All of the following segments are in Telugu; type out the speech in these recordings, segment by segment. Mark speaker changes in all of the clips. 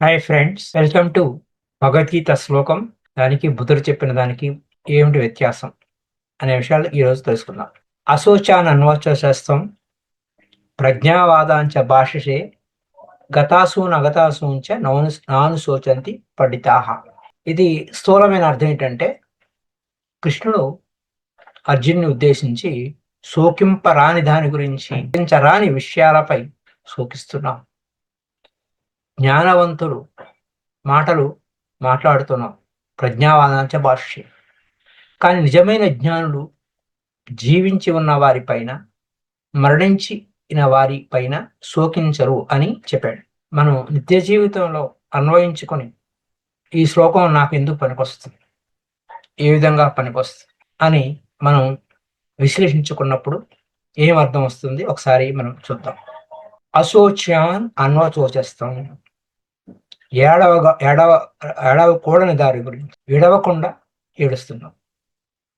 Speaker 1: Hi friends, welcome to Bhagavad Gita శ్లోకం. దానికి బుద్ధుడు చెప్పిన దానికి ఏమిటి వ్యత్యాసం అనే విషయాలు ఈరోజు తెలుసుకుందాం. అశోచాన్ అన్వచస్తం ప్రజ్ఞావాదాంచ భాషసే గతాసూన్ అగతాసూంచ నాను శోచంతి పండితాహ. ఇది స్థూలమైన అర్థం ఏంటంటే, కృష్ణుడు అర్జున్ని ఉద్దేశించి శోకింపరాని దాని గురించి, రాని విషయాలపై శోకిస్తున్నాం. జ్ఞానవంతులు మాటలు మాట్లాడుతున్నాం, ప్రజ్ఞావాదాంచ భాష్యం. కానీ నిజమైన జ్ఞానులు జీవించి ఉన్న వారిపైన, మరణించిన వారిపైన శోకించరు అని చెప్పాడు. మనం నిత్య జీవితంలో అన్వయించుకొని ఈ శ్లోకం నాకు ఎందుకు పనికొస్తుంది, ఏ విధంగా పనికొస్తుంది అని మనం విశ్లేషించుకున్నప్పుడు ఏం అర్థం వస్తుంది ఒకసారి మనం చూద్దాం. అశోచ్యాన్ అన్వచోచేస్తాం, ఏడవకూడని దారి గురించి ఏడవకుండా ఏడుస్తున్నాం.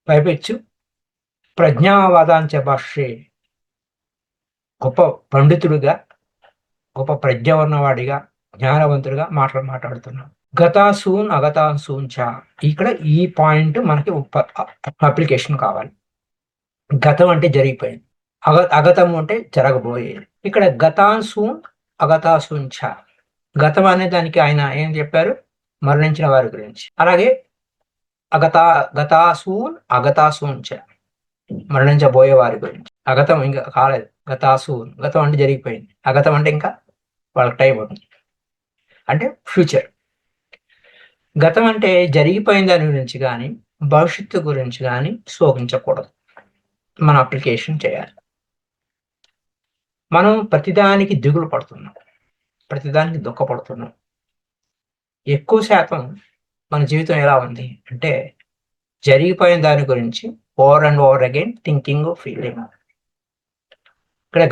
Speaker 1: పైపెచ్చు ప్రజ్ఞావాదాంచ భాష్యే, గొప్ప పండితుడిగా, గొప్ప ప్రజ్ఞ ఉన్నవాడిగా, జ్ఞానవంతుడిగా మాట్లాడుతున్నాం. గతాసూన్ అగతాసూన్ చ, ఇక్కడ ఈ పాయింట్ మనకి అప్లికేషన్ కావాలి. గతం అంటే జరిగిపోయింది, అగతం అంటే జరగబోయేది. ఇక్కడ గతాసూన్ అగతాసూన్ చ, గతం అనే దానికి ఆయన ఏం చెప్పారు, మరణించిన వారి గురించి. అలాగే గతాసూన్ అగతాసూన్ చ, మరణించబోయే వారి గురించి. అగతం ఇంకా కాలేదు, గతాసూన్, గతం అంటే జరిగిపోయింది, అగతం అంటే ఇంకా వాళ్ళకి టైం అవుతుంది, అంటే ఫ్యూచర్. గతం అంటే జరిగిపోయిన దాని గురించి కానీ, భవిష్యత్తు గురించి కానీ శోకించకూడదు, మనం అప్లికేషన్ చేయాలి. మనం ప్రతిదానికి దిగులు పడుతున్నాం, ప్రతిదానికి దుఃఖపడుతున్నాం. ఎక్కువ శాతం మన జీవితం ఎలా ఉంది అంటే, జరిగిపోయిన దాని గురించి over and over again thinking, feeling. ఇక్కడ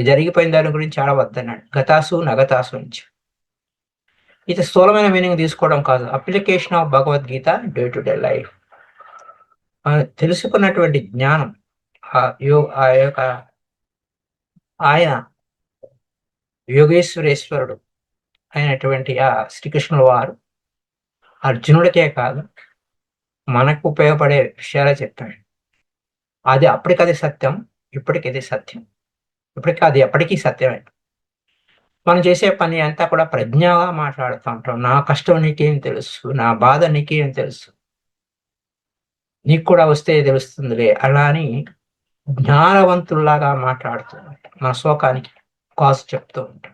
Speaker 1: జరిగిపోయిన దాని గురించి ఆడవద్దన్నాడు, గతాసు నగతాసు నుంచి. ఇది స్థూలమైన మీనింగ్ తీసుకోవడం కాదు, application of Bhagavad Gita day to day life. తెలుసుకున్నటువంటి జ్ఞానం, ఆయన యోగేశ్వరేశ్వరుడు అయినటువంటి ఆ శ్రీకృష్ణుల వారు అర్జునుడికే కాదు, మనకు ఉపయోగపడే విషయాలే చెప్పాడు. అది అప్పటికది సత్యం, ఇప్పటికిది సత్యం, అది ఎప్పటికీ సత్యమే. మనం చేసే పని అంతా కూడా ప్రజ్ఞగా మాట్లాడుతూ ఉంటాం. నా కష్టం నీకేం తెలుసు, నా బాధ నీకేం తెలుసు, నీకు కూడా వస్తే తెలుస్తుందిలే అలా అని జ్ఞానవంతుల్లాగా మాట్లాడుతూ ఉంటాం, మన శోకానికి కాసు చెప్తూ ఉంటాం.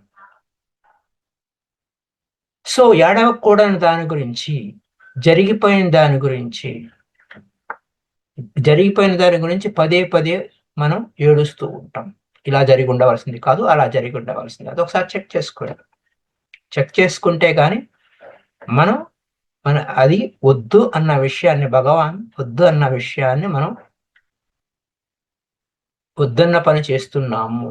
Speaker 1: సో ఏడవకూడని దాని గురించి, జరిగిపోయిన దాని గురించి పదే పదే మనం ఏడుస్తూ ఉంటాం. ఇలా జరిగి ఉండవలసింది కాదు, అలా జరిగి ఉండవలసింది. అది ఒకసారి చెక్ చేసుకుంటే కానీ మనం అది వద్దు అన్న విషయాన్ని, భగవాన్ వద్దు అన్న విషయాన్ని మనం వద్దన్న పని చేస్తున్నాము.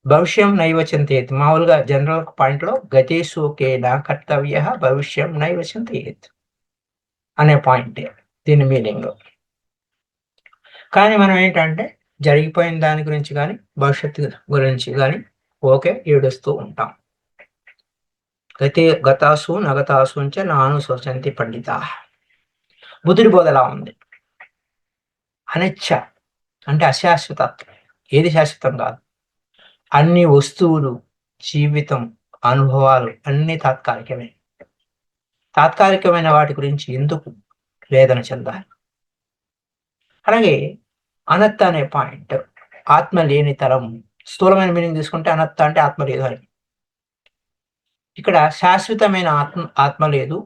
Speaker 1: భవిష్యం నైవ చింతయేత్, మామూలుగా జనరల్ పాయింట్లో గతేశోకేన కర్తవ్య భవిష్యం నైవ చింతయేత్ అనే పాయింట్ దీని మీనింగ్. కానీ మనం ఏంటంటే, జరిగిపోయిన దాని గురించి కానీ, భవిష్యత్తు గురించి కానీ ఓకే ఏడుస్తూ ఉంటాం. గతాసు నగతాసుంచ నాను శోచంతి పండితా. బుద్ధుడి బోధ ఎలా ఉంది? అనిచ్చ అంటే అశాశ్వతత్వం, ఏది శాశ్వతం కాదు. అన్ని వస్తువులు, జీవితం, అనుభవాలు అన్ని తాత్కాలికమైన వాటి గురించి ఎందుకు వేదన చెందాలి? అలాగే అనత్త అనే పాయింట్, ఆత్మ లేని తరం. స్థూలమైన మీనింగ్ తీసుకుంటే అనత్త అంటే ఆత్మ లేదు అని. ఇక్కడ శాశ్వతమైన ఆత్మ లేదు,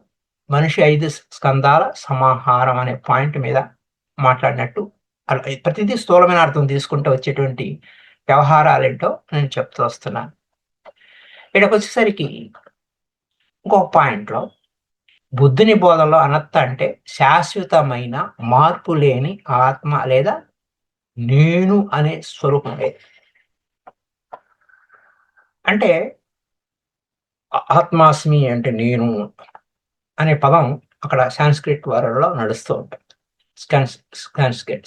Speaker 1: మనిషి 5 స్కందాల సమాహారం అనే పాయింట్ మీద మాట్లాడినట్టు. అలా ప్రతిదీ స్థూలమైన అర్థం తీసుకుంటూ వచ్చేటువంటి వ్యవహారాలేంటో నేను చెప్తూ వస్తున్నాను. ఇక్కడికి వచ్చేసరికి ఇంకొక పాయింట్లో, బుద్ధుని బోధనలో అనత్త అంటే శాశ్వతమైన మార్పు లేని ఆత్మ లేదా నేను అనే స్వరూపం లేదు. అంటే ఆత్మాస్మి అంటే నేను అనే పదం అక్కడ సాంస్క్రిట్ వర్డ్లో నడుస్తూ ఉంటుంది,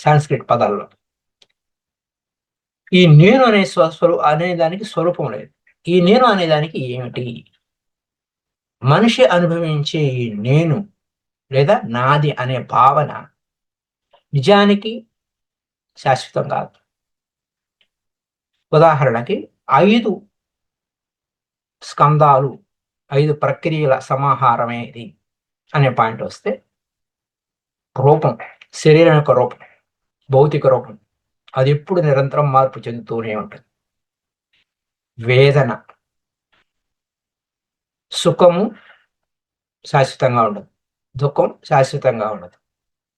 Speaker 1: సాంస్క్రిట్ పదాల్లో. ఈ నేను అనే అనే దానికి స్వరూపం లేదు. ఈ నేను అనేదానికి ఏమిటి? మనిషి అనుభవించే ఈ నేను లేదా నాది అనే భావన నిజానికి శాశ్వతం కాదు. ఉదాహరణకి 5 స్కందాలు, 5 ప్రక్రియల సమాహారమే ఇది అనే పాయింట్ వస్తే, రూపం, శరీరం యొక్క రూపం, భౌతిక రూపం, అది ఎప్పుడు నిరంతరం మార్పు చెందుతూనే ఉంటుంది. వేదన, సుఖము శాశ్వతంగా ఉండదు, దుఃఖం శాశ్వతంగా ఉండదు.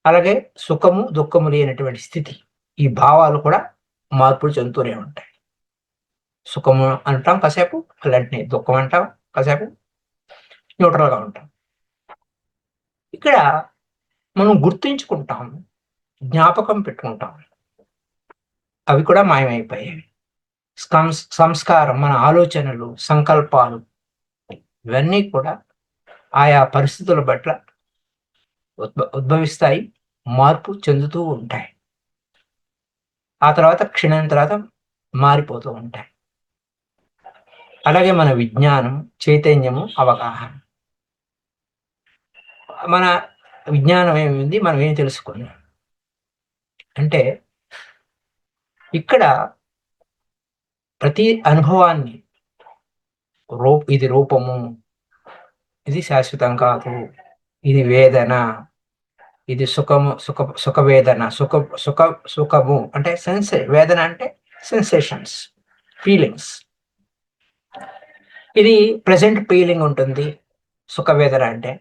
Speaker 1: అలాగే సుఖము దుఃఖము లేనటువంటి స్థితి, ఈ భావాలు కూడా మార్పులు చెందుతూనే ఉంటాయి. సుఖము అంటాం కాసేపు, అలాంటి దుఃఖం అంటాం కాసేపు, న్యూట్రల్గా ఉంటాం. ఇక్కడ మనం గుర్తుంచుకుంటాం, జ్ఞాపకం పెట్టుకుంటాం, అవి కూడా మాయమైపోయాయి. సంస్కారం, మన ఆలోచనలు, సంకల్పాలు, ఇవన్నీ కూడా ఆయా పరిస్థితుల పట్ల ఉద్భవిస్తాయి, మార్పు చెందుతూ ఉంటాయి. ఆ తర్వాత క్షణం తర్వాత మారిపోతూ ఉంటాయి. అలాగే మన విజ్ఞానం, చైతన్యము, అవగాహన. మన విజ్ఞానం ఏమింది, మనం ఏం తెలుసుకున్నాం అంటే, ఇక్కడ ప్రతి అనుభవాన్ని ఇది రూపము, ఇది శాశ్వతం కాదు, ఇది వేదన, ఇది సుఖము, సుఖవేదన, సుఖము అంటే వేదన అంటే సెన్సేషన్స్, ఫీలింగ్స్. ఇది ప్రెజెంట్ ఫీలింగ్ ఉంటుంది సుఖవేదన అంటే.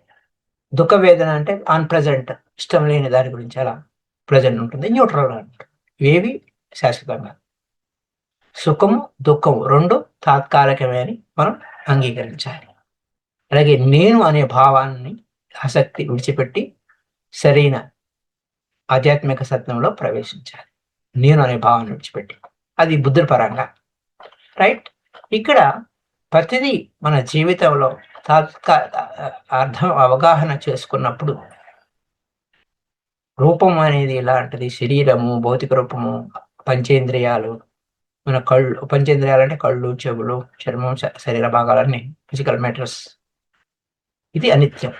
Speaker 1: దుఃఖ వేదన అంటే అన్ప్రెజెంట్, ఇష్టం లేని దాని గురించి అలా ప్రెజెంట్ ఉంటుంది, న్యూట్రల్గా ఉంటుంది. ఇవేవి శాశ్వతంగా. సుఖము దుఃఖము రెండు తాత్కాలికమే అని మనం అంగీకరించాలి. అలాగే నేను అనే భావాన్ని, ఆసక్తి విడిచిపెట్టి సరైన ఆధ్యాత్మిక సత్యంలో ప్రవేశించాలి. నేను అనే భావాన్ని విడిచిపెట్టి, అది బుద్ధిపరంగా, రైట్. ఇక్కడ ప్రతిదీ మన జీవితంలో అర్థం, అవగాహన చేసుకున్నప్పుడు, రూపం అనేది ఇలాంటిది, శరీరము, భౌతిక రూపము, పంచేంద్రియాలు, మన కళ్ళు, పంచేంద్రియాలు అంటే కళ్ళు, చెవులు, చర్మం, శరీర భాగాలన్నీ ఫిజికల్ మ్యాటర్స్. ఇది అనిత్యం.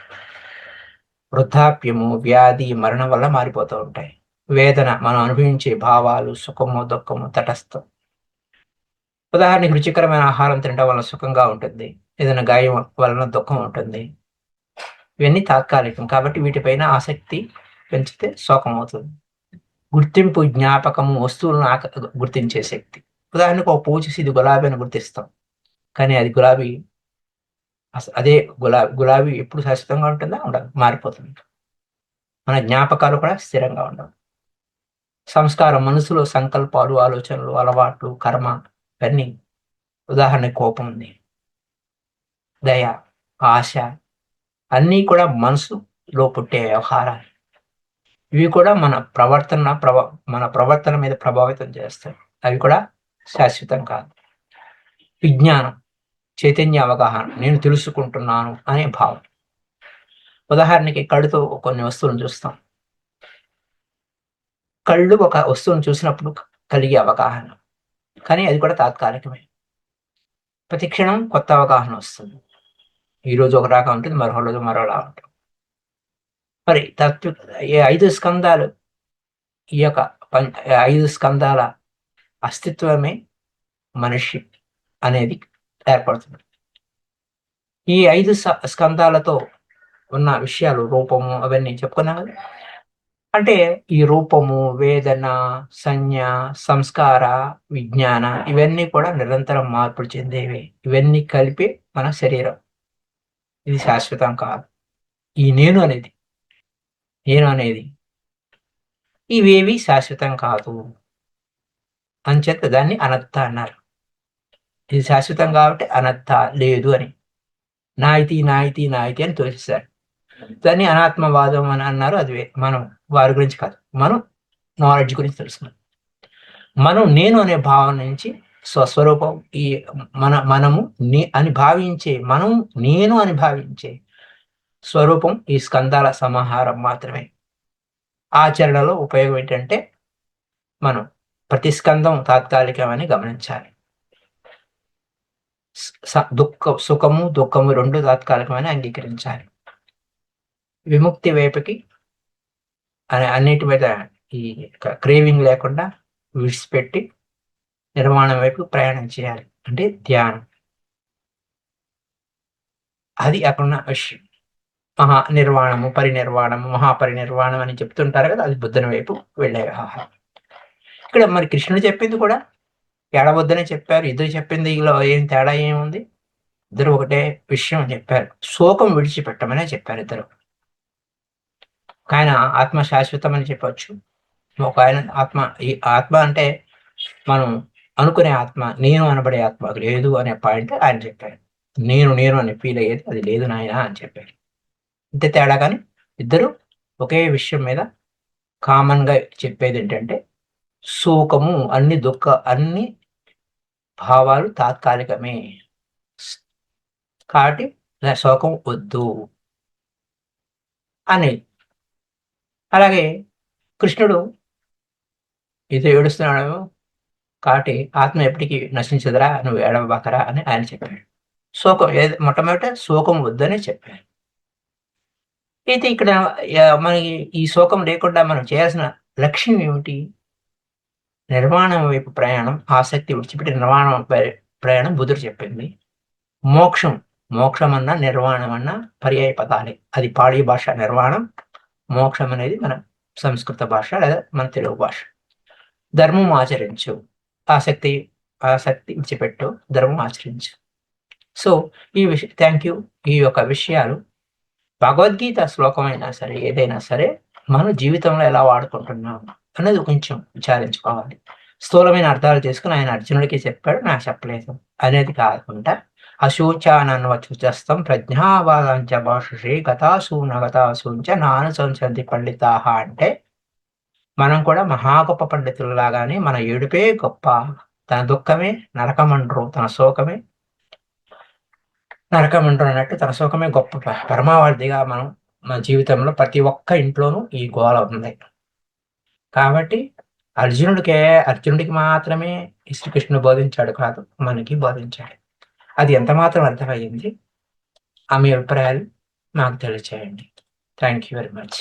Speaker 1: వృద్ధాప్యము, వ్యాధి, మరణం వల్ల మారిపోతూ ఉంటాయి. వేదన, మనం అనుభవించే భావాలు, సుఖము దుఃఖము, తటస్థం. ఉదాహరణకి రుచికరమైన ఆహారం తినడం వల్ల సుఖంగా ఉంటుంది, ఏదైనా గాయం వలన దుఃఖం ఉంటుంది. ఇవన్నీ తాత్కాలికం కాబట్టి వీటిపైన ఆసక్తి పెంచితే శోకం అవుతుంది. గుర్తింపు, జ్ఞాపకము, వస్తువులను గుర్తించే శక్తి. ఉదాహరణకు ఒక పువ్వు చూసి ఇది గులాబీ అని గుర్తిస్తాం, కానీ అది గులాబీ, అదే గులాబీ ఎప్పుడు శాశ్వతంగా ఉంటుందా? ఉండదు, మారిపోతుంది. మన జ్ఞాపకాలు కూడా స్థిరంగా ఉండవు. సంస్కారం, మనసులో సంకల్పాలు, ఆలోచనలు, అలవాట్లు, కర్మ, ఇవన్నీ. ఉదాహరణ కోపం ఉంది, దయ, ఆశ, అన్నీ కూడా మనసులో పుట్టే వ్యవహారాలు. ఇవి కూడా మన ప్రవర్తన మీద ప్రభావితం చేస్తాయి. అవి కూడా శాశ్వతం కాదు. విజ్ఞానం, చైతన్య, అవగాహన, నేను తెలుసుకుంటున్నాను అనే భావం. ఉదాహరణకి కళ్ళుతో కొన్ని వస్తువులను చూస్తాం. కళ్ళు ఒక వస్తువును చూసినప్పుడు కలిగే అవగాహన, కానీ అది కూడా తాత్కాలికమే. ప్రతి క్షణం కొత్త అవగాహన వస్తుంది. ఈరోజు ఒక రకం ఉంటుంది, మరో రోజు మరోలా ఉంటుంది. మరి ఈ 5 స్కందాలు, ఈ యొక్క 5 స్కందాల అస్తిత్వమే మనిషి అనేది ఏర్పడుతుంది. ఈ 5 స్కందాలతో ఉన్న విషయాలు, రూపము, అవన్నీ చెప్పుకున్నాం కదా. అంటే ఈ రూపము, వేదన, సంజ్ఞ, సంస్కార, విజ్ఞాన, ఇవన్నీ కూడా నిరంతరం మార్పులు చెందేవి. ఇవన్నీ కలిపి మన శరీరం. ఇది శాశ్వతం కాదు. ఈ నేను అనేది ఇవేవి శాశ్వతం కాదు. అంచేత దాన్ని అనత్త అన్నారు. ఇది శాశ్వతం కాబట్టి అనత్త, లేదు అని. నాయితీ అని తోసేశారు. దాన్ని అనాత్మవాదం అని అన్నారు. అది మనం వారి గురించి కాదు, మనం నాలెడ్జ్ గురించి తెలుసుకున్నాం. మనం నేను అనే భావన నుంచి స్వస్వరూపం, ఈ మనము అని భావించే, మనం నేను అని భావించే స్వరూపం ఈ స్కందాల సమాహారం మాత్రమే. ఆచరణలో ఉపయోగం ఏంటంటే, మనం ప్రతి స్కందం తాత్కాలికమని గమనించాలి. సుఖము, దుఃఖము 2 తాత్కాలికమని అంగీకరించాలి. విముక్తి వైపుకి అన్నిటి మీద ఈ క్రేవింగ్ లేకుండా విడిచిపెట్టి నిర్వాణం వైపు ప్రయాణం చేయాలి. అంటే ధ్యానం. అది అక్కడున్న విషయం. నిర్వాణము, పరినిర్వాణము, మహాపరినిర్వాణం అని చెప్తుంటారు కదా! అది బుద్ధుని వైపు వెళ్ళే వ్యవహారం. ఇక్కడ మరి కృష్ణుడు చెప్పింది కూడా ఏడవద్దనే చెప్పారు. ఇద్దరు చెప్పింది ఇలా ఏం తేడా ఏముంది? ఇద్దరు ఒకటే విషయం చెప్పారు. శోకం విడిచిపెట్టమనే చెప్పారు ఇద్దరు. ఒకాయన ఆత్మ శాశ్వతం అని చెప్పొచ్చు. ఒకాయన ఈ ఆత్మ అంటే మనం అనుకునే ఆత్మ, నేను అనబడే ఆత్మ లేదు అనే పాయింట్ ఆయన చెప్పారు. నేను అని ఫీల్ అయ్యేది అది లేదు నాయనా అని చెప్పారు. ఇంతే తేడా గాని ఇద్దరు ఒకే విషయం మీద కామన్‌గా చెప్పేదేంటంటే శోకము అన్ని భావాలు తాత్కాలికమే. కాబట్టి శోకం వద్దు అని. అలాగే కృష్ణుడు ఏదో ఏడుస్తున్నాడు కాబట్టి ఆత్మ ఎప్పటికీ నశించదురా, నువ్వు ఏడవబాకరా అని ఆయన చెప్పాడు. మొట్టమొదట శోకం వద్దని చెప్పారు. అయితే ఇక్కడ మనకి ఈ శోకం లేకుండా మనం చేయాల్సిన లక్ష్యం ఏమిటి? నిర్వాణం వైపు ప్రయాణం, ఆసక్తి విడిచిపెట్టి నిర్వాణం ప్రయాణం బుద్ధుడు చెప్పింది. మోక్షమన్నా, నిర్వాణమన్నా పర్యాయ పదాలే. అది పాళీ భాష నిర్వాణం, మోక్షం అనేది మన సంస్కృత భాష లేదా మన తెలుగు భాష. ధర్మం ఆచరించు, ఆసక్తి విడిచిపెట్టు, ధర్మం ఆచరించు. So thank you. ఈ యొక్క విషయాలు భగవద్గీత శ్లోకమైనా సరే, ఏదైనా సరే మన జీవితంలో ఎలా వాడుకుంటున్నాం అన్నది కొంచెం విచారించుకోవాలి. స్థూలమైన అర్థాలు చేసుకుని ఆయన అర్జునుడికి చెప్పాడు, నాకు చెప్పలేదు అనేది కాకుండా అశోచానన్వచుచస్తం ప్రజ్ఞావాదాంచ భాషే గతాసూనగతాసూంచ నానుసంసంతి పండితాహ అంటే మనం కూడా మహా గొప్ప పండితులలాగానే మన ఏడుపే గొప్ప, తన దుఃఖమే నరకమండ్రు, తన శోకమే నరకమండ్రు అన్నట్టు తన శోకమే గొప్ప పరమావధిగా మనం మన జీవితంలో ప్రతి ఒక్క ఇంట్లోనూ ఈ గోల ఉంది. కాబట్టి అర్జునుడికి మాత్రమే శ్రీకృష్ణుడు బోధించాడు కాదు, మనకి బోధించాడు. అది ఎంత మాత్రం అర్థమయ్యింది? మీ అభిప్రాయాలు నాకు తెలియచేయండి. Thank you very much.